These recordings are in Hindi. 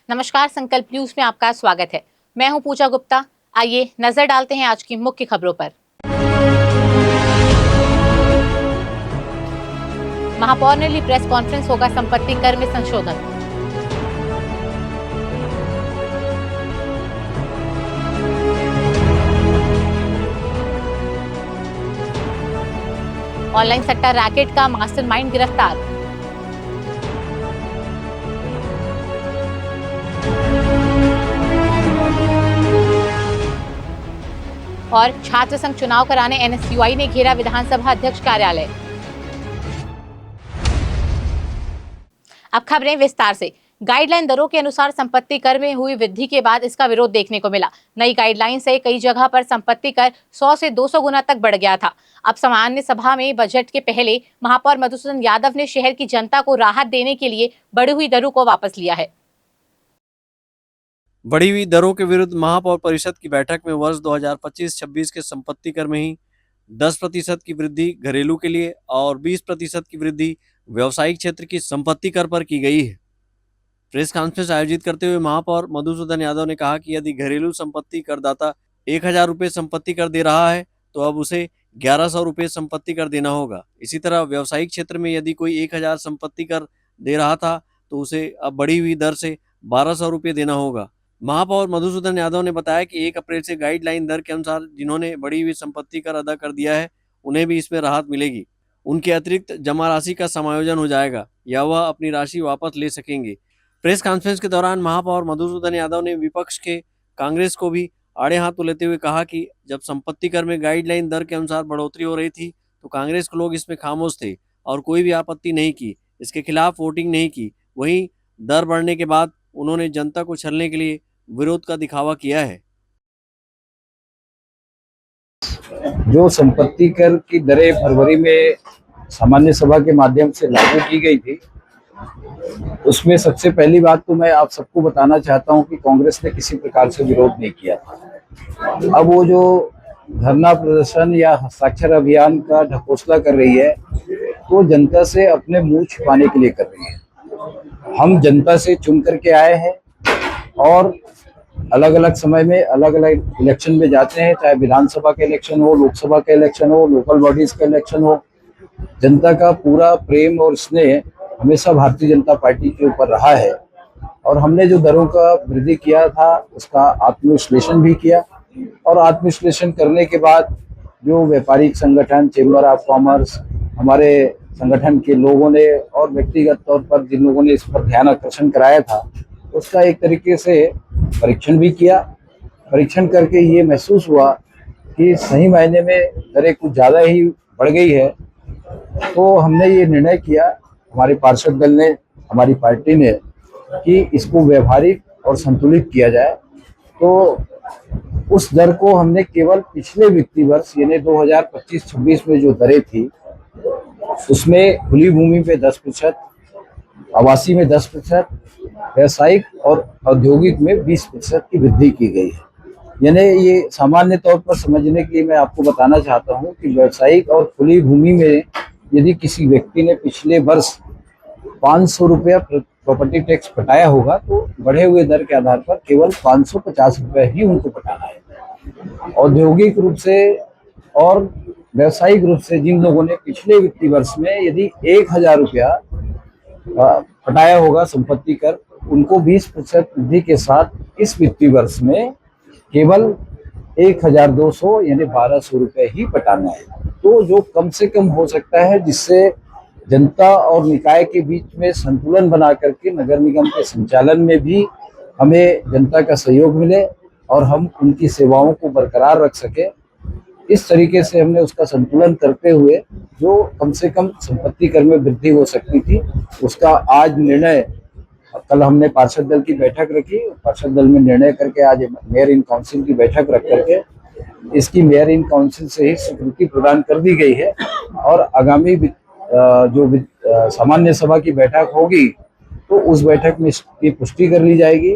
नमस्कार, संकल्प न्यूज में आपका स्वागत है। मैं हूं पूजा गुप्ता। आइए नजर डालते हैं आज की मुख्य खबरों पर। महापौर ने ली प्रेस कॉन्फ्रेंस, होगा संपत्ति कर में संशोधन। ऑनलाइन सट्टा रैकेट का मास्टरमाइंड गिरफ्तार। और छात्र संघ चुनाव कराने एनएसयूआई ने घेरा विधानसभा अध्यक्ष कार्यालय। अब खबरें विस्तार से। गाइडलाइन दरों के अनुसार संपत्ति कर में हुई वृद्धि के बाद इसका विरोध देखने को मिला। नई गाइडलाइन से कई जगह पर संपत्ति कर 100 से 200 गुना तक बढ़ गया था। अब सामान्य सभा में बजट के पहले महापौर मधुसूदन यादव ने शहर की जनता को राहत देने के लिए बढ़ी हुई दरों को वापस लिया है। बढ़ी हुई दरों के विरुद्ध महापौर परिषद की बैठक में वर्ष 2025-26 के संपत्ति कर में ही 10% की वृद्धि घरेलू के लिए और 20% की वृद्धि व्यावसायिक क्षेत्र की संपत्ति कर पर की गई है। प्रेस कॉन्फ्रेंस आयोजित करते हुए महापौर मधुसूदन यादव ने कहा कि यदि घरेलू संपत्ति करदाता 1000 रुपये संपत्ति कर दे रहा है तो अब उसे 1100 रुपये संपत्ति कर देना होगा। इसी तरह व्यावसायिक क्षेत्र में यदि कोई 1000 संपत्ति कर दे रहा था तो उसे अब बढ़ी हुई दर से 1200 रुपये देना होगा। महापौर मधुसूदन यादव ने बताया कि 1 अप्रैल से गाइडलाइन दर के अनुसार जिन्होंने बढ़ी हुई संपत्ति कर अदा कर दिया है उन्हें भी इसमें राहत मिलेगी। उनके अतिरिक्त जमा राशि का समायोजन हो जाएगा या वह अपनी राशि वापस ले सकेंगे। प्रेस कॉन्फ्रेंस के दौरान महापौर मधुसूदन यादव ने विपक्ष के कांग्रेस को भी आड़े हाथ लेते हुए कहा कि जब संपत्ति कर में गाइडलाइन दर के अनुसार बढ़ोतरी हो रही थी तो कांग्रेस के लोग इसमें खामोश थे और कोई भी आपत्ति नहीं की, इसके खिलाफ वोटिंग नहीं की। वहीं दर बढ़ने के बाद उन्होंने जनता को छलने के लिए विरोध का दिखावा किया है। जो संपत्ति कर की दरें फरवरी में सामान्य सभा के माध्यम से लागू की गई थी, उसमें सबसे पहली बात तो मैं आप सबको बताना चाहता हूं कि कांग्रेस ने किसी प्रकार से विरोध नहीं किया था। अब वो जो धरना प्रदर्शन या हस्ताक्षर अभियान का ढकोसला कर रही है तो जनता से अपने मुंह छिपाने के लिए कर रही है। हम जनता से चुन करके आए हैं और अलग अलग समय में अलग अलग इलेक्शन में जाते हैं, चाहे विधानसभा का इलेक्शन हो, लोकसभा का इलेक्शन हो, लोकल बॉडीज का इलेक्शन हो। जनता का पूरा प्रेम और स्नेह हमेशा भारतीय जनता पार्टी के ऊपर रहा है और हमने जो दरों का वृद्धि किया था उसका आत्मविश्लेषण भी किया और आत्मविश्लेषण करने के बाद जो व्यापारिक संगठन, चेंबर ऑफ कॉमर्स, हमारे संगठन के लोगों ने और व्यक्तिगत तौर पर जिन लोगों ने इस पर ध्यान आकर्षण कराया था उसका एक तरीके से परीक्षण भी किया। परीक्षण करके ये महसूस हुआ कि सही मायने में दरें कुछ ज़्यादा ही बढ़ गई है, तो हमने ये निर्णय किया, हमारे पार्षद दल ने, हमारी पार्टी ने, कि इसको व्यवहारिक और संतुलित किया जाए। तो उस दर को हमने केवल पिछले वित्तीय वर्ष यानी 2025-26 में जो दरें थी उसमें खुली भूमि पे 10%, आवासीय में 10%, व्यावसायिक और औद्योगिक में 20% की वृद्धि की गई है। यानी ये सामान्य तौर पर समझने के लिए मैं आपको बताना चाहता हूँ कि व्यावसायिक और खुली भूमि में यदि किसी व्यक्ति ने पिछले वर्ष 500 रुपया प्रॉपर्टी टैक्स पटाया होगा तो बढ़े हुए दर के आधार पर केवल 550 रुपये ही उनको पटाना है। औद्योगिक रूप से और व्यावसायिक रूप से जिन लोगों ने पिछले वित्तीय वर्ष में यदि 1000 रुपया पटाया होगा संपत्ति कर, उनको 20% वृद्धि के साथ इस वित्तीय वर्ष में केवल 1200 यानी 1200 रुपये ही पटाना है। तो जो कम से कम हो सकता है जिससे जनता और निकाय के बीच में संतुलन बना करके नगर निगम के संचालन में भी हमें जनता का सहयोग मिले और हम उनकी सेवाओं को बरकरार रख सके, इस तरीके से हमने उसका संतुलन करते हुए जो कम से कम संपत्ति कर में वृद्धि हो सकती थी उसका आज निर्णय, कल हमने पार्षद दल की बैठक रखी, पार्षद दल में निर्णय करके आज मेयर इन काउंसिल की बैठक रख करके इसकी मेयर इन काउंसिल से ही स्वीकृति प्रदान कर दी गई है और आगामी जो सामान्य सभा की बैठक होगी तो उस बैठक में इसकी पुष्टि कर ली जाएगी।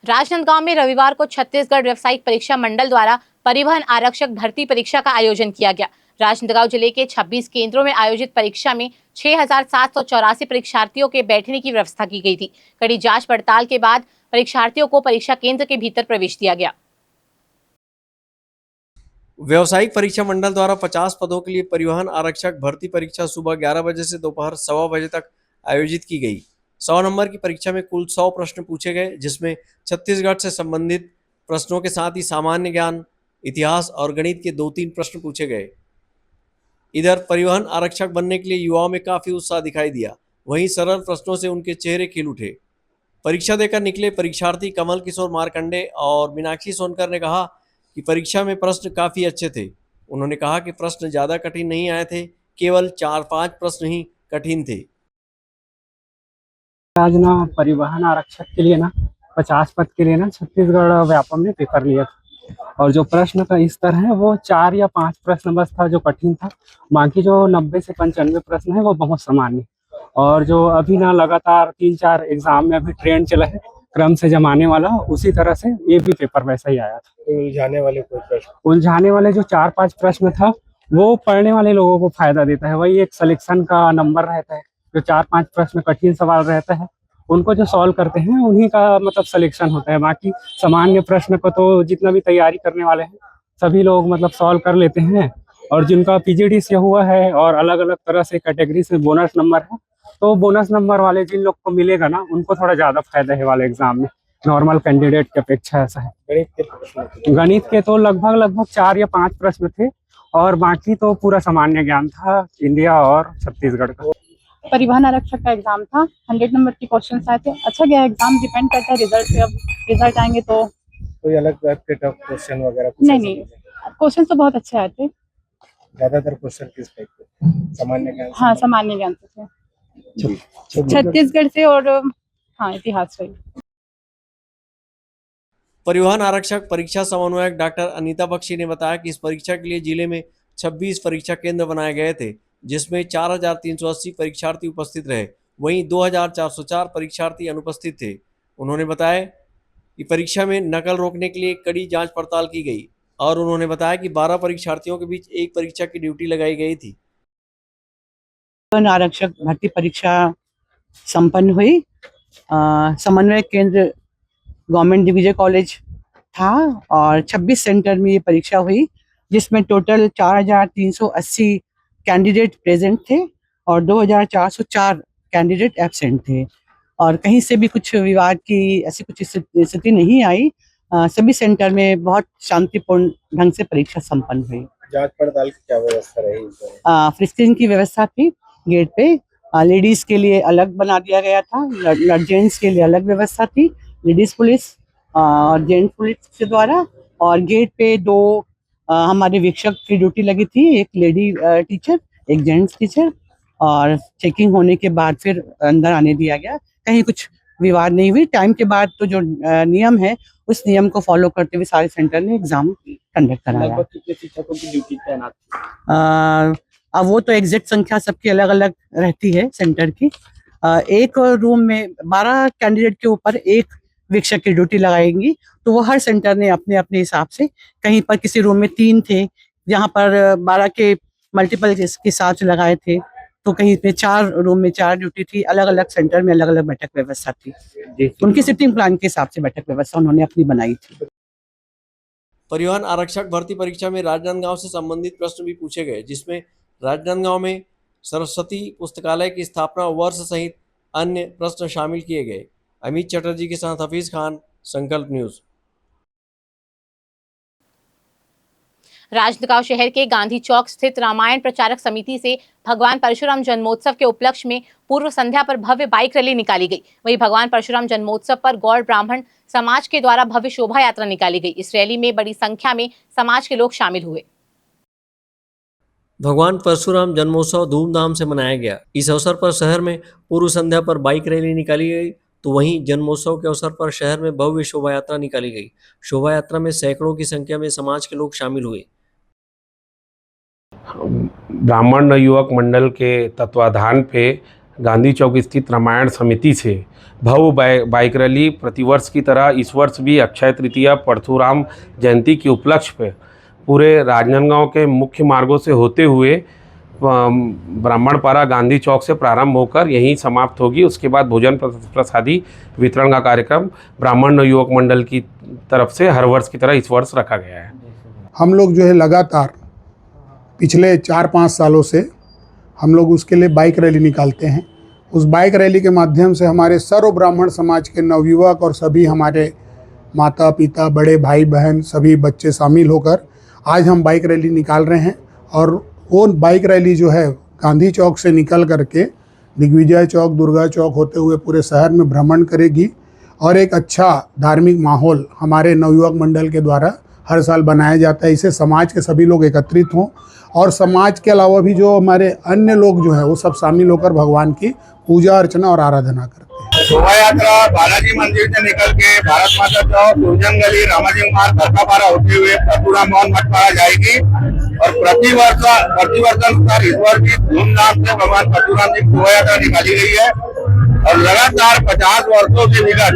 राजनांदगांव में रविवार को छत्तीसगढ़ व्यावसायिक परीक्षा मंडल द्वारा परिवहन आरक्षक भर्ती परीक्षा का आयोजन किया गया। राजनांदगांव जिले के 26 केंद्रों में आयोजित परीक्षा में 6,784 परीक्षार्थियों के बैठने की व्यवस्था की गई थी। कड़ी जांच पड़ताल के बाद परीक्षार्थियों को परीक्षा केंद्र के भीतर प्रवेश दिया गया। व्यावसायिक परीक्षा मंडल द्वारा 50 पदों के लिए परिवहन आरक्षक भर्ती परीक्षा सुबह 11 बजे से दोपहर 1:15 बजे तक आयोजित की गई। 100 नंबर की परीक्षा में कुल 100 प्रश्न पूछे गए, जिसमें छत्तीसगढ़ से संबंधित प्रश्नों के साथ ही सामान्य ज्ञान, इतिहास और गणित के 2-3 प्रश्न पूछे गए। इधर परिवहन आरक्षक बनने के लिए युवाओं में काफी उत्साह दिखाई दिया। वहीं सरल प्रश्नों से उनके चेहरे खिल उठे। परीक्षा देकर निकले परीक्षार्थी कमल किशोर मार्कंडे और मीनाक्षी सोनकर ने कहा कि परीक्षा में प्रश्न काफी अच्छे थे। उन्होंने कहा कि प्रश्न ज्यादा कठिन नहीं आए थे, केवल 4-5 प्रश्न ही कठिन थे। आज ना परिवहन आरक्षक के लिए ना 50 पद के लिए ना छत्तीसगढ़ व्यापम ने पेपर लिया था, और जो प्रश्न का स्तर है वो 4 या 5 प्रश्न बस था जो कठिन था। बाकी जो 90 से 95 प्रश्न है वो बहुत सामान्य। और जो अभी ना लगातार 3-4 एग्जाम में अभी ट्रेंड चला है क्रम से जमाने वाला, उसी तरह से ये भी पेपर वैसा ही आया था। उलझाने वाले कोई प्रश्न? उलझाने वाले जो 4-5 प्रश्न था वो पढ़ने वाले लोगों को फायदा देता है, वही एक सिलेक्शन का नंबर रहता है। जो 4-5 प्रश्न कठिन सवाल रहता है उनको जो सॉल्व करते हैं उन्हीं का मतलब सिलेक्शन होता है। बाकी सामान्य प्रश्न को तो जितना भी तैयारी करने वाले हैं सभी लोग मतलब सॉल्व कर लेते हैं। और जिनका पीजीडी से हुआ है और अलग अलग तरह से कैटेगरी से बोनस नंबर है, तो बोनस नंबर वाले जिन लोग को मिलेगा ना उनको थोड़ा ज्यादा फायदा है वाले एग्जाम में, नॉर्मल कैंडिडेट की अपेक्षा ऐसा है। गणित के प्रश्न? गणित के तो लगभग 4 या 5 प्रश्न थे, और बाकी तो पूरा सामान्य ज्ञान था इंडिया और छत्तीसगढ़ का। परिवहन आरक्षक का एग्जाम था, 100 नंबर के क्वेश्चन आए थे। अच्छा गया एग्जाम, डिपेंड करता है रिजल्ट पे। अब रिजल्ट आएंगे तो कोई अलग टाइप के टफ क्वेश्चन वगैरह? नहीं, क्वेश्चन तो बहुत अच्छे आए थे। ज्यादातर क्वेश्चन किस टाइप के? सामान्य ज्ञान? हाँ, सामान्य ज्ञान से थे, छत्तीसगढ़ से और हाँ इतिहास से। परिवहन आरक्षक परीक्षा समन्वयक डॉक्टर अनीता बख्शी ने बताया कि इस परीक्षा के लिए जिले में 26 परीक्षा केंद्र बनाए गए थे, जिसमें 4,380 परीक्षार्थी उपस्थित रहे। वहीं 2,404 परीक्षार्थी अनुपस्थित थे। उन्होंने बताया कि परीक्षा में नकल रोकने के लिए कड़ी जांच पड़ताल की गई, और उन्होंने बताया कि 12 परीक्षार्थियों के बीच एक परीक्षा की ड्यूटी लगाई गई थी। आरक्षक भर्ती परीक्षा संपन्न हुई। समन्वय केंद्र गवर्नमेंट डिवीजन कॉलेज था, और 26 सेंटर में ये परीक्षा हुई, जिसमें टोटल 4,380 कैंडिडेट प्रेजेंट थे और 2,404 कैंडिडेट एब्सेंट थे। और कहीं से भी कुछ विवाद की ऐसी कुछ स्थिति नहीं आई। सभी सेंटर में बहुत शांतिपूर्ण ढंग से परीक्षा संपन्न हुई। जांच पड़ताल की क्या व्यवस्था रही? फ्रिस्किंग की व्यवस्था थी गेट पे। लेडीज के लिए अलग बना दिया गया था, जेंट्स के लिए अलग व्यवस्था थी, लेडीज पुलिस और जेंट्स पुलिस के द्वारा। और गेट पे 2 हमारे वीक्षक की ड्यूटी लगी थी, एक लेडी टीचर, एक जेंट्स टीचर। और चेकिंग होने के बाद फिर अंदर आने दिया गया। कहीं कुछ विवाद नहीं हुई। टाइम के बाद तो जो नियम है उस नियम को फॉलो करते हुए सारे सेंटर ने एग्जाम कंडक्ट कराया। लगभग कितने शिक्षकों की ड्यूटी तैनात? अब वो तो एग्जैक्ट संख्या सबकी अलग अलग रहती है सेंटर की। एक रूम में 12 कैंडिडेट के ऊपर एक वीक्षक की ड्यूटी लगाएंगी, तो वो हर सेंटर ने अपने अपने हिसाब से, कहीं पर किसी रूम में 3 थे जहाँ पर 12 के मल्टीपल के हिसाब से लगाए थे, तो कहीं पे 4 रूम में 4 ड्यूटी थी। अलग अलग सेंटर में अलग अलग बैठक व्यवस्था थी। उनकी सिटिंग प्लान के हिसाब से बैठक व्यवस्था उन्होंने अपनी बनाई थी। परिवहन आरक्षक भर्ती परीक्षा में राजनांदगांव से संबंधित प्रश्न भी पूछे गए, जिसमें राजनांदगांव में सरस्वती पुस्तकालय की स्थापना वर्ष सहित अन्य प्रश्न शामिल किए गए। अमित चटर्जी के साथ हफीज खान, संकल्प न्यूज। राजनांदगांव शहर के गांधी चौक स्थित रामायण प्रचारक समिति से भगवान परशुराम जन्मोत्सव के उपलक्ष्य में पूर्व संध्या पर भव्य बाइक रैली निकाली गई। वहीं भगवान परशुराम जन्मोत्सव पर गौड़ ब्राह्मण समाज के द्वारा भव्य शोभा यात्रा निकाली गई। इस रैली में बड़ी संख्या में समाज के लोग शामिल हुए। भगवान परशुराम जन्मोत्सव धूमधाम से मनाया गया। इस अवसर पर शहर में पूर्व संध्या पर बाइक रैली निकाली गई, तो वहीं जन्मोत्सव के अवसर पर शहर में भव्य शोभा यात्रा निकाली गई। शोभा यात्रा में सैकड़ों की संख्या में समाज के लोग शामिल हुए। ब्राह्मण युवक मंडल के तत्वाधान पे गांधी चौक स्थित रामायण समिति से भव्य बाइक रैली प्रतिवर्ष की तरह इस वर्ष भी अक्षय तृतीया परशुराम जयंती के उपलक्ष्य पे पूरे राजनांदगांव के मुख्य मार्गों से होते हुए ब्राह्मणपारा गांधी चौक से प्रारंभ होकर यहीं समाप्त होगी। उसके बाद भोजन प्रसादी वितरण का कार्यक्रम ब्राह्मण नवयुवक मंडल की तरफ से हर वर्ष की तरह इस वर्ष रखा गया है। हम लोग जो है लगातार पिछले 4-5 सालों से हम लोग उसके लिए बाइक रैली निकालते हैं। उस बाइक रैली के माध्यम से हमारे सर्व ब्राह्मण समाज के नवयुवक और सभी हमारे माता पिता, बड़े भाई बहन, सभी बच्चे शामिल होकर आज हम बाइक रैली निकाल रहे हैं। और वो बाइक रैली जो है गांधी चौक से निकल करके दिग्विजय चौक, दुर्गा चौक होते हुए पूरे शहर में भ्रमण करेगी और एक अच्छा धार्मिक माहौल हमारे नवयुवक मंडल के द्वारा हर साल बनाया जाता है। इसे समाज के सभी लोग एकत्रित हों और समाज के अलावा भी जो हमारे अन्य लोग जो हैं वो सब शामिल होकर भगवान की पूजा अर्चना और आराधना करते हैं। शोभा यात्रा बालाजी मंदिर से निकल के भारत माता चौक, दुर्जन गली, रामाजी मार्ग, भरकापारा होते हुए परशुराम भवन मठपारा जाएगी। और प्रतिवर्ष अनुसार इस वर्ष भी धूमधाम से भगवान परशुराम जी की शोभा यात्रा निकाली गई है। और लगातार 50 वर्षों से विगत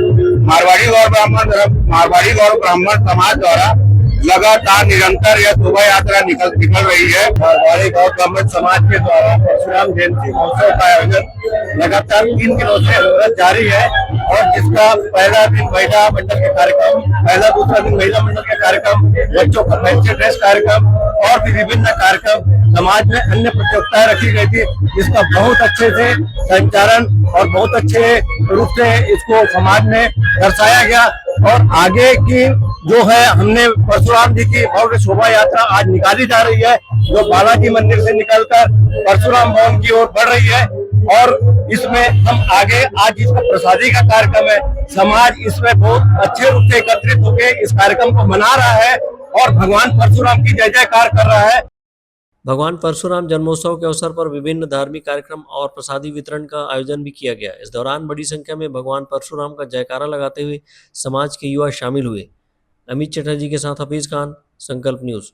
मारवाड़ी गौर ब्राह्मण समाज द्वारा लगातार निरंतर यह शोभा यात्रा निकल रही है। मारवाड़ी गौर ब्राह्मण समाज के द्वारा परशुराम जयंती महोत्सव का आयोजन लगातार 3 दिनों से जारी है। और जिसका पहला दिन महिला मंडल के कार्यक्रम, दूसरा दिन महिला मंडल के कार्यक्रम, बच्चों का फैंसी ड्रेस कार्यक्रम और भी विभिन्न कार्यक्रम, समाज में अन्य प्रतियोगिताएं रखी गई थी, जिसका बहुत अच्छे से संचालन और बहुत अच्छे रूप से इसको समाज में दर्शाया गया। और आगे की जो है हमने परशुराम जी की भव्य शोभा यात्रा आज निकाली जा रही है, जो बालाजी मंदिर से निकलकर परशुराम भवन की ओर बढ़ रही है। और इसमें हम आगे आज इसका प्रसादी का कार्यक्रम है, समाज इसमें बहुत अच्छे रूप से एकत्रित होकर इस कार्यक्रम को मना रहा है और भगवान परशुराम की जय जयकार कर रहा है। भगवान परशुराम जन्मोत्सव के अवसर पर विभिन्न धार्मिक कार्यक्रम और प्रसादी वितरण का आयोजन भी किया गया। इस दौरान बड़ी संख्या में भगवान परशुराम का जयकारा लगाते हुए समाज के युवा शामिल हुए। अमित चटर्जी के साथ हफीज खान, संकल्प न्यूज।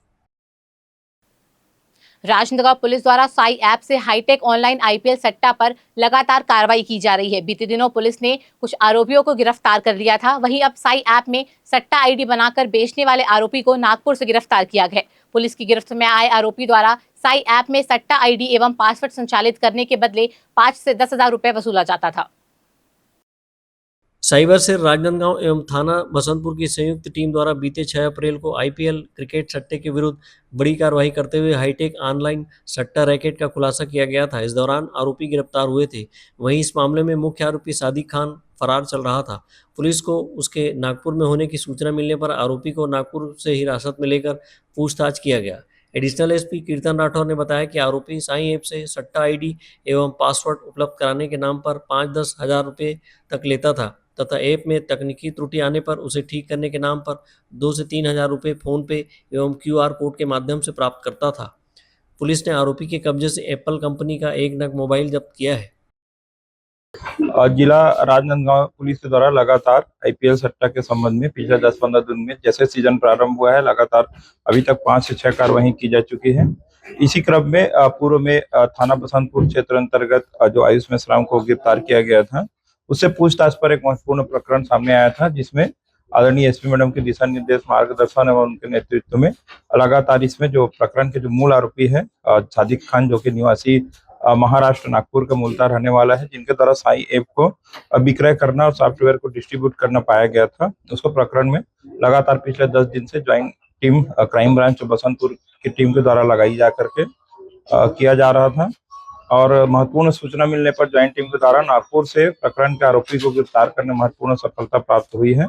राजनांदगांव पुलिस द्वारा साई ऐप से हाईटेक ऑनलाइन आईपीएल सट्टा पर लगातार कार्रवाई की जा रही है। बीते दिनों पुलिस ने कुछ आरोपियों को गिरफ्तार कर लिया था। वहीं अब साई ऐप में सट्टा आईडी बनाकर बेचने वाले आरोपी को नागपुर से गिरफ्तार किया गया। पुलिस की गिरफ्त में आए आरोपी द्वारा साई ऐप में सट्टा आईडी एवं पासवर्ड संचालित करने के बदले 5 से 10,000 रुपए वसूला जाता था। साइबर सेल राजनांदगांव एवं थाना बसंतपुर की संयुक्त टीम द्वारा बीते 6 अप्रैल को आईपीएल क्रिकेट सट्टे के विरुद्ध बड़ी कार्रवाई करते हुए हाईटेक ऑनलाइन सट्टा रैकेट का खुलासा किया गया था। इस दौरान आरोपी गिरफ्तार हुए थे। वहीं इस मामले में मुख्य आरोपी सादिक खान फरार चल रहा था। पुलिस को उसके नागपुर में होने की सूचना मिलने पर आरोपी को नागपुर से हिरासत में लेकर पूछताछ किया गया। एडिशनल एसपी कीर्तन राठौर ने बताया कि आरोपी साई ऐप से सट्टा आईडी एवं पासवर्ड उपलब्ध कराने के नाम पर 5-10 हज़ार रुपये तक लेता था तथा ऐप में तकनीकी त्रुटि आने पर उसे ठीक करने के नाम पर 2 से 3 हज़ार रुपये फोन पे एवं QR कोड के माध्यम से प्राप्त करता था। पुलिस ने आरोपी के कब्जे से एप्पल कंपनी का 1 नग मोबाइल जब्त किया है। जिला राजनांदगांव पुलिस के द्वारा लगातार आईपीएल सट्टा के संबंध में पिछले 10-15 दिन में जैसे सीजन प्रारंभ हुआ है, लगातार अभी तक 5 से 6 कार्रवाई की जा चुकी है। इसी क्रम में पूर्व में थाना बसंतपुर क्षेत्र अंतर्गत जो आयुष मेश्राम को गिरफ्तार किया गया था, उससे पूछताछ पर एक महत्वपूर्ण प्रकरण सामने आया था, जिसमें आदरणीय एसपी मैडम के दिशा निर्देश, मार्गदर्शन एवं उनके नेतृत्व में लगातार इसमें जो प्रकरण के जो मूल आरोपी है सादिक खान, जो कि निवासी महाराष्ट्र नागपुर का मूलतः रहने वाला है, जिनके द्वारा साई ऐप को विक्रय करना और सॉफ्टवेयर को डिस्ट्रीब्यूट करना पाया गया था, उसको प्रकरण में लगातार पिछले 10 दिन से joint team crime branch Basantpur की टीम के द्वारा लगाई जा करके किया जा रहा था। और महत्वपूर्ण सूचना मिलने पर ज्वाइंट टीम के द्वारा नागपुर से प्रकरण के आरोपी को गिरफ्तार करने में महत्वपूर्ण सफलता प्राप्त हुई है।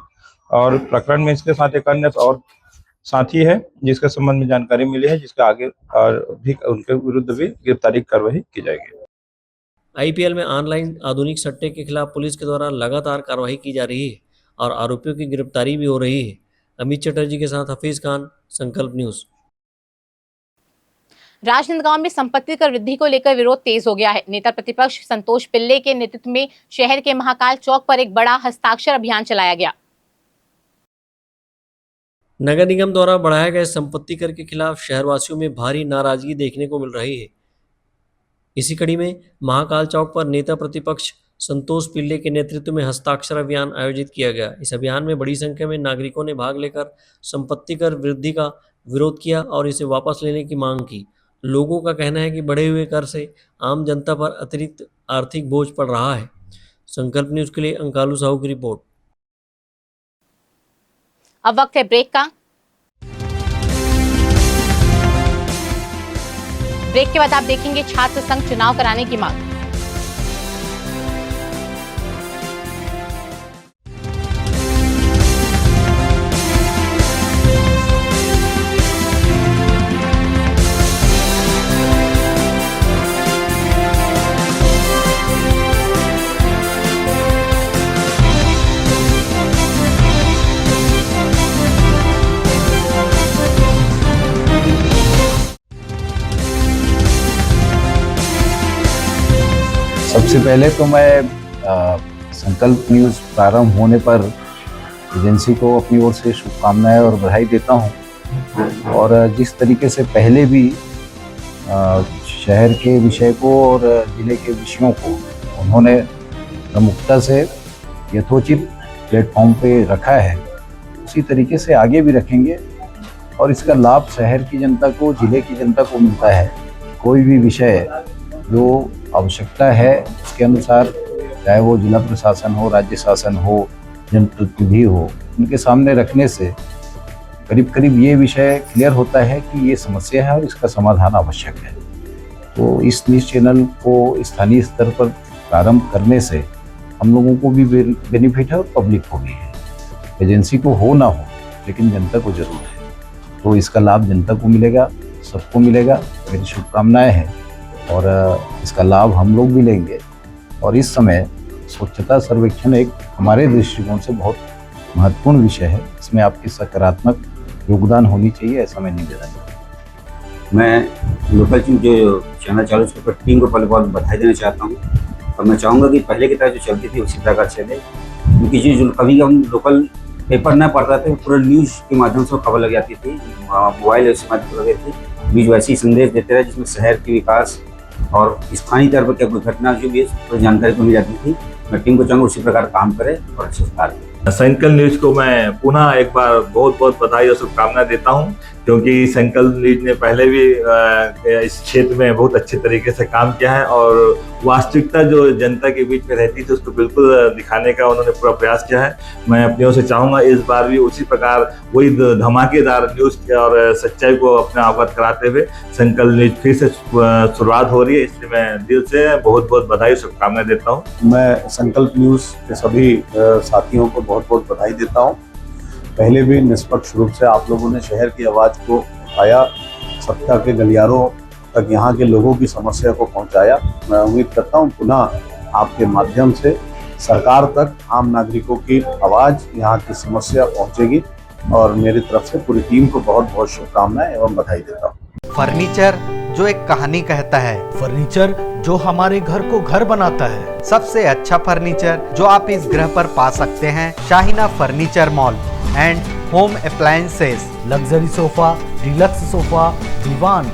और प्रकरण में इसके साथ एक अन्य और साथी है जिसके संबंध में जानकारी मिली है, जिसका आगे भी उनके विरुद्ध भी गिरफ्तारी कार्रवाई की जाएगी। आईपीएल में ऑनलाइन आधुनिक सट्टे के खिलाफ पुलिस के द्वारा लगातार कार्रवाई की जा रही है और आरोपियों की गिरफ्तारी भी हो रही है। अमित चटर्जी के साथ हफीज खान, संकल्प न्यूज। राजनांदगांव में संपत्ति कर वृद्धि को लेकर विरोध तेज हो गया है। नेता प्रतिपक्ष संतोष पिल्ले के नेतृत्व में शहर के महाकाल चौक पर एक बड़ा हस्ताक्षर अभियान चलाया गया। नगर निगम द्वारा बढ़ाए गए संपत्ति कर के खिलाफ शहरवासियों में भारी नाराजगी देखने को मिल रही है। इसी कड़ी में महाकाल चौक पर नेता प्रतिपक्ष संतोष पिल्ले के नेतृत्व में हस्ताक्षर अभियान आयोजित किया गया। इस अभियान में बड़ी संख्या में नागरिकों ने भाग लेकर संपत्ति कर वृद्धि का विरोध किया और इसे वापस लेने की मांग की। लोगों का कहना है कि बढ़े हुए कर से आम जनता पर अतिरिक्त आर्थिक बोझ पड़ रहा है। संकल्प न्यूज के लिए अंकालू साहू की रिपोर्ट। अब वक्त है ब्रेक का। ब्रेक के बाद आप देखेंगे छात्र संघ चुनाव कराने की मांग। सबसे पहले तो मैं संकल्प न्यूज़ प्रारंभ होने पर एजेंसी को अपनी ओर से शुभकामनाएं और बधाई देता हूं। और जिस तरीके से पहले भी शहर के विषय को और जिले के विषयों को उन्होंने प्रमुखता से यथोचित प्लेटफॉर्म पे रखा है, उसी तरीके से आगे भी रखेंगे और इसका लाभ शहर की जनता को, जिले की जनता को मिलता है। कोई भी विषय जो आवश्यकता है उसके अनुसार, चाहे वो जिला प्रशासन हो, राज्य शासन हो, जनप्रतिनिधि हो, उनके सामने रखने से करीब करीब ये विषय क्लियर होता है कि ये समस्या है और इसका समाधान आवश्यक है। तो इस न्यूज़ चैनल को स्थानीय स्तर पर प्रारंभ करने से हम लोगों को भी बेनिफिट है और पब्लिक को भी है। एजेंसी को हो ना हो, लेकिन जनता को जरूर है, तो इसका लाभ जनता को मिलेगा, सबको मिलेगा। मेरी शुभकामनाएं हैं और इसका लाभ हम लोग भी लेंगे। और इस समय स्वच्छता सर्वेक्षण एक हमारे दृष्टिकोण से बहुत महत्वपूर्ण विषय है, इसमें आपकी सकारात्मक योगदान होनी चाहिए, ऐसा मैं निवेदन करता हूँ। मैं लोकल जो चैनल चालू उसके टीम को पहले बहुत बधाई देना चाहता हूँ और मैं चाहूँगा कि पहले की तरह जो चलती थी उसी प्रकार चले, क्योंकि जो कभी हम लोकल पेपर न पढ़ रहे थे, पूरा न्यूज़ के माध्यम से खबर लग जाती थी, मोबाइल के माध्यम से लग जाती थी, बीच वैसे ही संदेश देते रहे जिसमें शहर के विकास और स्थानीय तौर पर क्या कोई घटना जो भी है जानकारी को मिल जाती थी। मैं टीम को चाहूँगा उसी प्रकार काम करे और अच्छे से कार्य करे। संकल्प न्यूज को मैं पुनः एक बार बहुत बहुत बधाई और शुभकामनाएं देता हूं, क्योंकि संकल्प न्यूज ने पहले भी इस क्षेत्र में बहुत अच्छे तरीके से काम किया है और वास्तविकता जो जनता के बीच में रहती थी उसको बिल्कुल दिखाने का उन्होंने पूरा प्रयास किया है। मैं अपनी ओर से चाहूँगा इस बार भी उसी प्रकार वही धमाकेदार न्यूज़ और सच्चाई को अपने अवगत कराते हुए संकल्प न्यूज फिर से शुरुआत हो रही है, इसलिए मैं दिल से बहुत बहुत बधाई शुभकामनाएं देता हूँ। मैं संकल्प न्यूज़ के सभी साथियों को बहुत बहुत बधाई देता हूँ। पहले भी निष्पक्ष रूप से आप लोगों ने शहर की आवाज़ को उठाया, सत्ता के गलियारों तक यहाँ के लोगों की समस्या को पहुँचाया। मैं उम्मीद करता हूँ पुनः आपके माध्यम से सरकार तक आम नागरिकों की आवाज़, यहाँ की समस्या पहुँचेगी और मेरी तरफ से पूरी टीम को बहुत बहुत शुभकामनाएं एवं बधाई देता हूँ। फर्नीचर जो एक कहानी कहता है, फर्नीचर जो हमारे घर को घर बनाता है। सबसे अच्छा फर्नीचर जो आप इस ग्रह पर पा सकते हैं, Shaheena furniture mall and home appliances. Luxury sofa, deluxe sofa, दीवान,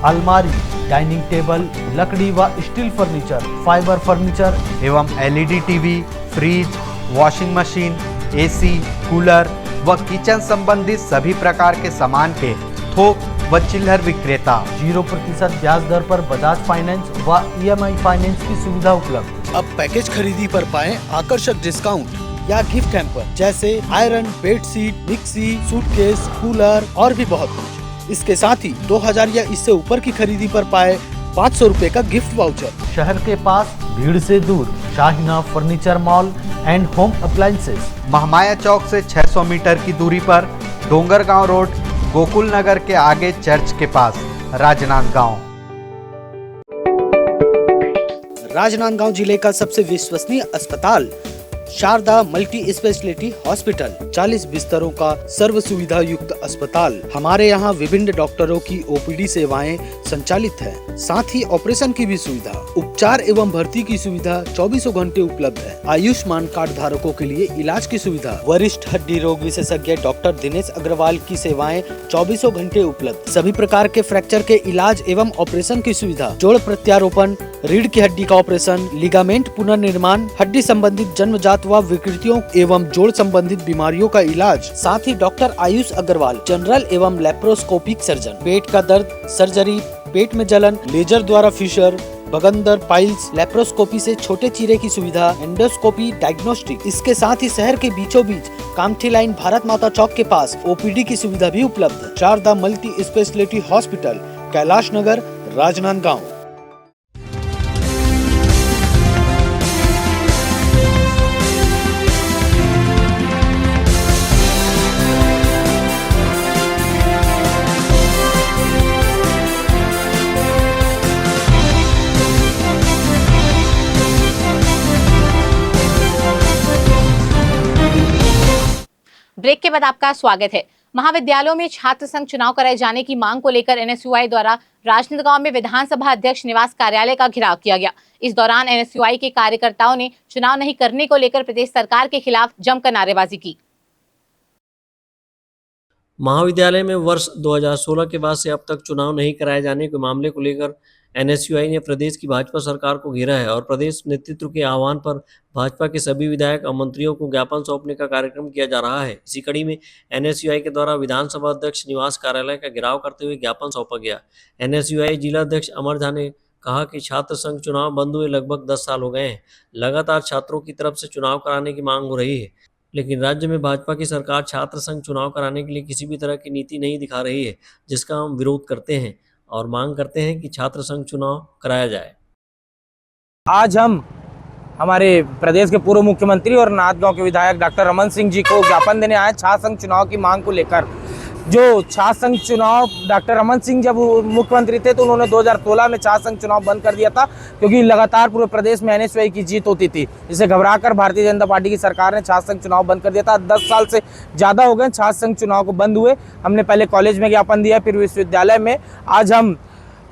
अलमारी, डाइनिंग टेबल, लकड़ी व स्टील फर्नीचर, फाइबर फर्नीचर एवं LED TV, fridge, washing machine, AC, cooler व किचन संबंधित सभी प्रकार के सामान के थोक व चिल्लर विक्रेता। 0% ब्याज दर पर बजाज फाइनेंस व EMI फाइनेंस की सुविधा उपलब्ध। अब पैकेज खरीदी पर पाएं आकर्षक डिस्काउंट या गिफ्ट हैम्पर जैसे iron, bedsheet, mixie, suitcase, cooler और भी बहुत कुछ। इसके साथ ही 2000 या इससे ऊपर की खरीदी पर पाए 500 रुपए का गिफ्ट वाउचर। शहर के पास भीड़ से दूर Shahina furniture mall and home appliances, Mahamaya Chowk से 600 मीटर की दूरी पर, डोंगरगांव रोड, गोकुल नगर के आगे चर्च के पास, राजनांदगांव। राजनांदगांव जिले का सबसे विश्वसनीय अस्पताल शारदा मल्टी स्पेशलिटी हॉस्पिटल, 40 बिस्तरों का सर्व सुविधा युक्त अस्पताल। हमारे यहाँ विभिन्न डॉक्टरों की OPD सेवाएं संचालित है, साथ ही ऑपरेशन की भी सुविधा, उपचार एवं भर्ती की सुविधा 24 घंटे उपलब्ध है। आयुष्मान कार्ड धारकों के लिए इलाज की सुविधा, वरिष्ठ हड्डी रोग विशेषज्ञ डॉक्टर दिनेश अग्रवाल की सेवाएं 24 घंटे उपलब्ध। सभी प्रकार के फ्रैक्चर के इलाज एवं ऑपरेशन की सुविधा, जोड़ प्रत्यारोपण, रीढ़ की हड्डी का ऑपरेशन, लिगामेंट पुनर्निर्माण, हड्डी संबंधित जन्मजात व विकृतियों एवं जोड़ संबंधित बीमारियों का इलाज, साथ ही डॉक्टर आयुष अग्रवाल जनरल एवं लेप्रोस्कोपिक सर्जन, पेट का दर्द, सर्जरी, पेट में जलन, लेजर द्वारा फिशर, बगंदर, पाइल्स, लेप्रोस्कोपी से छोटे चीरे की सुविधा, एंडोस्कोपी, डायग्नोस्टिक। इसके साथ ही शहर के बीचों बीच कामठी लाइन भारत माता चौक के पास ओपीडी की सुविधा भी उपलब्ध है। Sharda multi speciality hospital, Kailash Nagar, Rajnandgaon. Break के बाद आपका स्वागत है। महाविद्यालयों में छात्र संघ चुनाव कराए जाने की मांग को लेकर एनएसयूआई द्वारा राजनांदगांव में विधानसभा अध्यक्ष निवास कार्यालय का घेराव किया गया। इस दौरान एनएसयूआई के कार्यकर्ताओं ने चुनाव नहीं करने को लेकर प्रदेश सरकार के खिलाफ जमकर नारेबाजी की। महाविद्यालय में वर्ष 2016 के बाद से अब तक चुनाव नहीं कराए जाने के मामले को लेकर एनएसयूआई ने प्रदेश की भाजपा सरकार को घेरा है और प्रदेश नेतृत्व के आह्वान पर भाजपा के सभी विधायक और मंत्रियों को ज्ञापन सौंपने का कार्यक्रम किया जा रहा है। इसी कड़ी में एनएसयूआई के द्वारा विधानसभा अध्यक्ष निवास कार्यालय का घेराव करते हुए ज्ञापन सौंपा गया। एनएसयूआई जिला अध्यक्ष अमर झा ने कहा कि छात्र संघ चुनाव बंद हुए लगभग 10 साल हो गए हैं। लगातार छात्रों की तरफ से चुनाव कराने की मांग हो रही है, लेकिन राज्य में भाजपा की सरकार छात्र संघ चुनाव कराने के लिए किसी भी तरह की नीति नहीं दिखा रही है, जिसका हम विरोध करते हैं और मांग करते हैं कि छात्र संघ चुनाव कराया जाए। आज हम हमारे प्रदेश के पूर्व मुख्यमंत्री और नाथगांव के विधायक डॉक्टर रमन सिंह जी को ज्ञापन देने आए छात्र संघ चुनाव की मांग को लेकर। जो छात्र संघ चुनाव डॉक्टर रमन सिंह जब मुख्यमंत्री थे तो उन्होंने 2016 में छात्र संघ चुनाव बंद कर दिया था, क्योंकि लगातार पूरे प्रदेश में एनएसयूआई की जीत होती थी। इसे घबराकर भारतीय जनता पार्टी की सरकार ने छात्र संघ चुनाव बंद कर दिया था। 10 साल से ज़्यादा हो गए छात्र संघ चुनाव को बंद हुए। हमने पहले कॉलेज में ज्ञापन दिया, फिर विश्वविद्यालय में। आज हम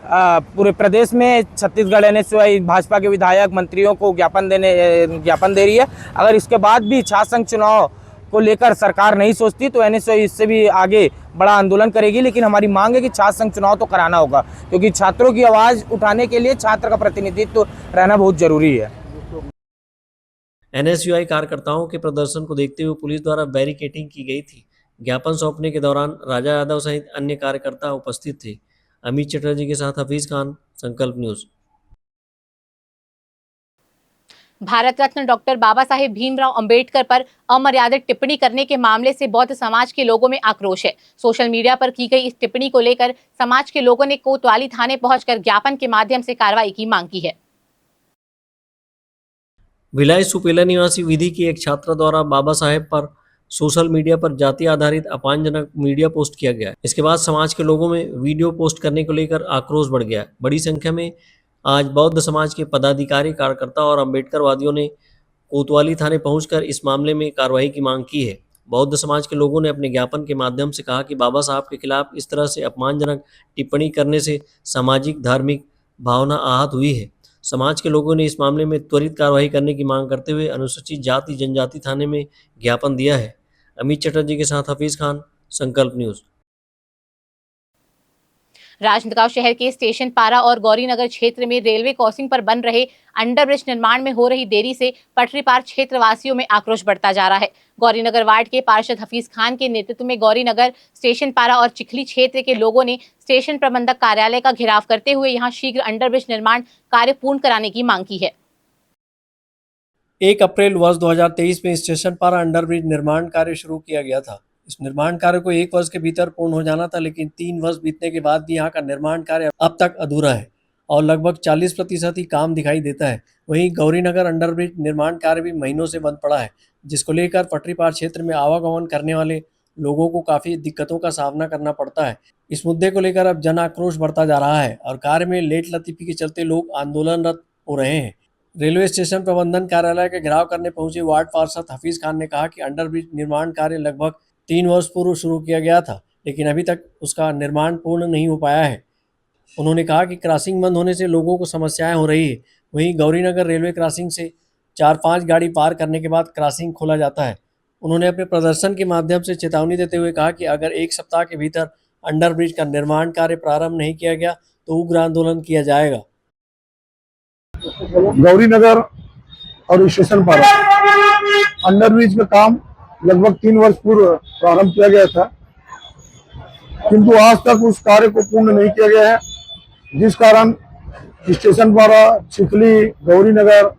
पूरे प्रदेश में छत्तीसगढ़ एनएसयूआई भाजपा के विधायक मंत्रियों को ज्ञापन दे रही है। अगर इसके बाद भी छात्र संघ चुनाव को लेकर सरकार नहीं सोचती तो एनएसयूआई इससे भी आगे बड़ा आंदोलन करेगी। लेकिन हमारी मांग है कि छात्र संघ चुनाव तो कराना होगा, क्योंकि छात्रों की आवाज़ उठाने के लिए छात्र का प्रतिनिधित्व रहना बहुत जरूरी है। एनएसयूआई कार्यकर्ताओं के प्रदर्शन को देखते हुए पुलिस द्वारा बैरिकेडिंग की गई थी। ज्ञापन सौंपने के दौरान राजा यादव सहित अन्य कार्यकर्ता उपस्थित थे। अमित चटर्जी के साथ हफीज खान, संकल्प न्यूज। भारत रत्न डॉक्टर बाबा साहेब भीमराव अंबेडकर पर अमर्यादित टिप्पणी करने के मामले से बौद्ध समाज के लोगों में आक्रोश है। सोशल मीडिया पर की गई इस टिप्पणी को लेकर समाज के लोगों ने कोतवाली थाने पहुंचकर ज्ञापन के माध्यम से कार्रवाई की मांग की है। भिलाई सुपेला निवासी विधि की एक छात्रा द्वारा बाबा साहेब पर सोशल मीडिया पर जाति आधारित अपमानजनक मीडिया पोस्ट किया गया। इसके बाद समाज के लोगों में वीडियो पोस्ट करने को लेकर आक्रोश बढ़ गया। बड़ी संख्या में आज बौद्ध समाज के पदाधिकारी, कार्यकर्ता और अम्बेडकरवादियों ने कोतवाली थाने पहुंचकर इस मामले में कार्रवाई की मांग की है। बौद्ध समाज के लोगों ने अपने ज्ञापन के माध्यम से कहा कि बाबा साहब के खिलाफ इस तरह से अपमानजनक टिप्पणी करने से सामाजिक धार्मिक भावना आहत हुई है। समाज के लोगों ने इस मामले में त्वरित कार्रवाई करने की मांग करते हुए अनुसूचित जाति जनजाति थाने में ज्ञापन दिया है। अमित चटर्जी के साथ हफीज खान, संकल्प न्यूज। राजनांदगांव शहर के स्टेशन पारा और गौरीनगर क्षेत्र में रेलवे क्रॉसिंग पर बन रहे अंडरब्रिज निर्माण में हो रही देरी से पटरी पार क्षेत्रवासियों में आक्रोश बढ़ता जा रहा है। गौरीनगर वार्ड के पार्षद हफीज खान के नेतृत्व में गौरीनगर, स्टेशन पारा और चिखली क्षेत्र के लोगों ने स्टेशन प्रबंधक कार्यालय का घेराव करते हुए यहां शीघ्र अंडरब्रिज निर्माण कार्य पूर्ण कराने की मांग की है। 1 अप्रैल वर्ष 2023 में स्टेशन पारा अंडरब्रिज निर्माण कार्य शुरू किया गया था। इस निर्माण कार्य को 1 वर्ष के भीतर पूर्ण हो जाना था, लेकिन 3 वर्ष बीतने के बाद भी यहाँ का निर्माण कार्य अब तक अधूरा है और लगभग 40% ही काम दिखाई देता है। वहीं गौरीनगर अंडरब्रिज निर्माण कार्य भी महीनों से बंद पड़ा है, जिसको लेकर पटरी पार क्षेत्र में आवागमन करने वाले लोगों को काफ़ी दिक्कतों का सामना करना पड़ता है। इस मुद्दे को लेकर अब जन आक्रोश बढ़ता जा रहा है और कार्य में लेट लतीफी के चलते लोग आंदोलनरत हो रहे हैं। रेलवे स्टेशन प्रबंधन कार्यालय का घेराव करने पहुंचे वार्ड पार्षद हफीज खान ने कहा कि अंडरब्रिज निर्माण कार्य लगभग 3 वर्ष पूर्व शुरू किया गया था, लेकिन अभी तक उसका निर्माण पूर्ण नहीं हो पाया है। उन्होंने कहा कि क्रॉसिंग बंद होने से लोगों को समस्याएं हो रही है। वहीं गौरीनगर रेलवे क्रॉसिंग से 4-5 गाड़ी पार करने के बाद क्रॉसिंग खोला जाता है। उन्होंने अपने प्रदर्शन के माध्यम से चेतावनी देते हुए कहा कि अगर 1 सप्ताह के भीतर अंडरब्रिज का निर्माण कार्य प्रारंभ नहीं किया गया तो उग्र आंदोलन किया जाएगा। गौरी नगर और स्टेशन पारा अंडरब्रिज का काम लगभग 3 वर्ष पूर्व प्रारंभ किया गया था, किंतु आज तक उस कार्य को पूर्ण नहीं किया गया है, जिस कारण स्टेशन पारा, चिखली, गौरी नगर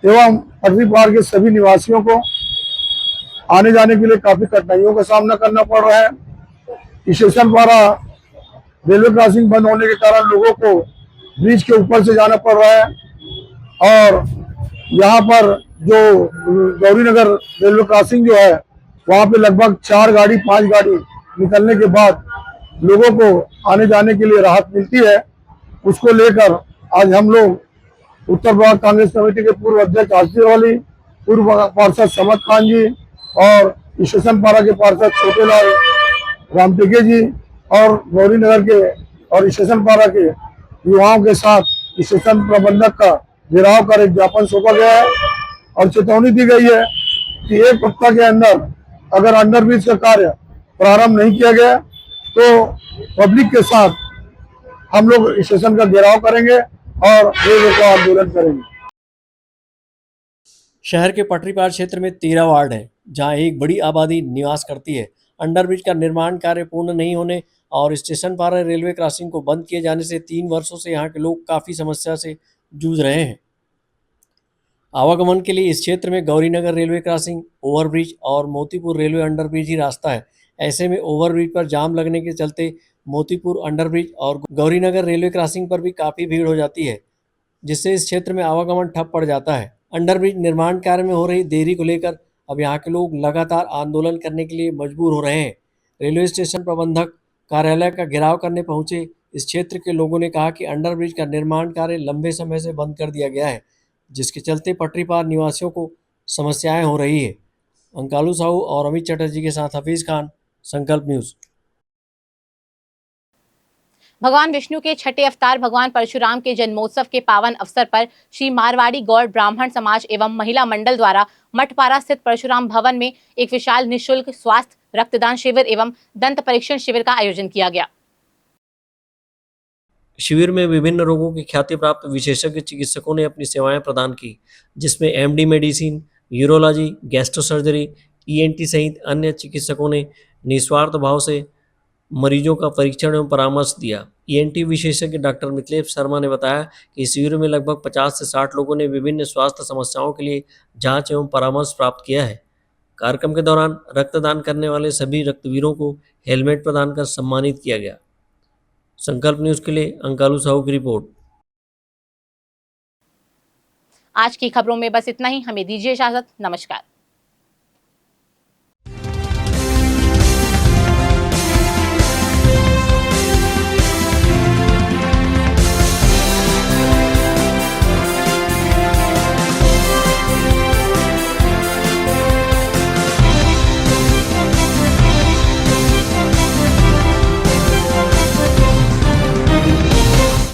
एवं पटरी पार के सभी निवासियों को आने जाने के लिए काफी कठिनाइयों का सामना करना पड़ रहा है। स्टेशन पारा रेलवे क्रॉसिंग बंद होने के कारण लोगों को ब्रिज के ऊपर से जाना पड़ रहा है और यहाँ पर जो गौरी नगर रेलवे क्रॉसिंग जो है वहाँ पे लगभग 4 गाड़ी 5 गाड़ी निकलने के बाद लोगों को आने जाने के लिए राहत मिलती है। उसको लेकर आज हम लोग उत्तर प्रदेश कांग्रेस कमेटी के पूर्व अध्यक्ष आसिफ अली, पूर्व पार्षद समद खान जी और स्टेशन पारा के पार्षद छोटेलाल रामटेके जी और गौरी नगर के और स्टेशन पारा के युवाओं के साथ स्टेशन प्रबंधक का घेराव कर एक ज्ञापन सौंपा गया है और चेतावनी दी गई है कि 1 हफ्ता के अंदर अगर अंडरब्रिज का कार्य प्रारंभ नहीं किया गया तो पब्लिक के साथ हम लोग स्टेशन का घेराव करेंगे और रेल का आंदोलन करेंगे। शहर के पटरी पार क्षेत्र में 13 वार्ड है, जहां एक बड़ी आबादी निवास करती है। अंडरब्रिज का निर्माण कार्य पूर्ण नहीं होने और स्टेशन पार रेलवे क्रॉसिंग को बंद किए जाने से 3 वर्षों से यहाँ के लोग काफ़ी समस्या से जूझ रहे हैं। आवागमन के लिए इस क्षेत्र में गौरीनगर रेलवे क्रॉसिंग, ओवरब्रिज और मोतीपुर रेलवे अंडरब्रिज ही रास्ता है। ऐसे में ओवरब्रिज पर जाम लगने के चलते मोतीपुर अंडरब्रिज और गौरीनगर रेलवे क्रॉसिंग पर भी काफ़ी भीड़ हो जाती है, जिससे इस क्षेत्र में आवागमन ठप पड़ जाता है। अंडरब्रिज निर्माण कार्य में हो रही देरी को लेकर अब यहाँ के लोग लगातार आंदोलन करने के लिए मजबूर हो रहे हैं। रेलवे स्टेशन प्रबंधक कार्यालय का घेराव करने पहुंचे इस क्षेत्र के लोगों ने कहा कि अंडरब्रिज का निर्माण कार्य लंबे समय से बंद कर दिया गया है, जिसके चलते पटरी पार निवासियों को समस्याएं हो रही है। अंकालू साहू और अमित चटर्जी के साथ हफीज खान, संकल्प न्यूज़। भगवान विष्णु के छठे अवतार भगवान परशुराम के जन्मोत्सव के पावन अवसर पर श्री मारवाड़ी गौड़ ब्राह्मण समाज एवं महिला मंडल द्वारा मठपारा स्थित परशुराम भवन में एक विशाल निःशुल्क स्वास्थ्य, रक्तदान शिविर एवं दंत परीक्षण शिविर का आयोजन किया गया। शिविर में विभिन्न रोगों की ख्याति प्राप्त विशेषज्ञ चिकित्सकों ने अपनी सेवाएं प्रदान की, जिसमें एमडी मेडिसिन, यूरोलॉजी, गैस्ट्रोसर्जरी, ईएनटी सहित अन्य चिकित्सकों ने निस्वार्थ भाव से मरीजों का परीक्षण एवं परामर्श दिया। ईएनटी विशेषज्ञ डॉक्टर मिथिलेश शर्मा ने बताया कि इस शिविर में लगभग 50 से 60 लोगों ने विभिन्न स्वास्थ्य समस्याओं के लिए जांच एवं परामर्श प्राप्त किया है। कार्यक्रम के दौरान रक्तदान करने वाले सभी रक्तवीरों को हेलमेट प्रदान कर सम्मानित किया गया। संकल्प न्यूज़ के लिए अंकालू साहू की रिपोर्ट। आज की खबरों में बस इतना ही। हमें दीजिए इजाजत। नमस्कार।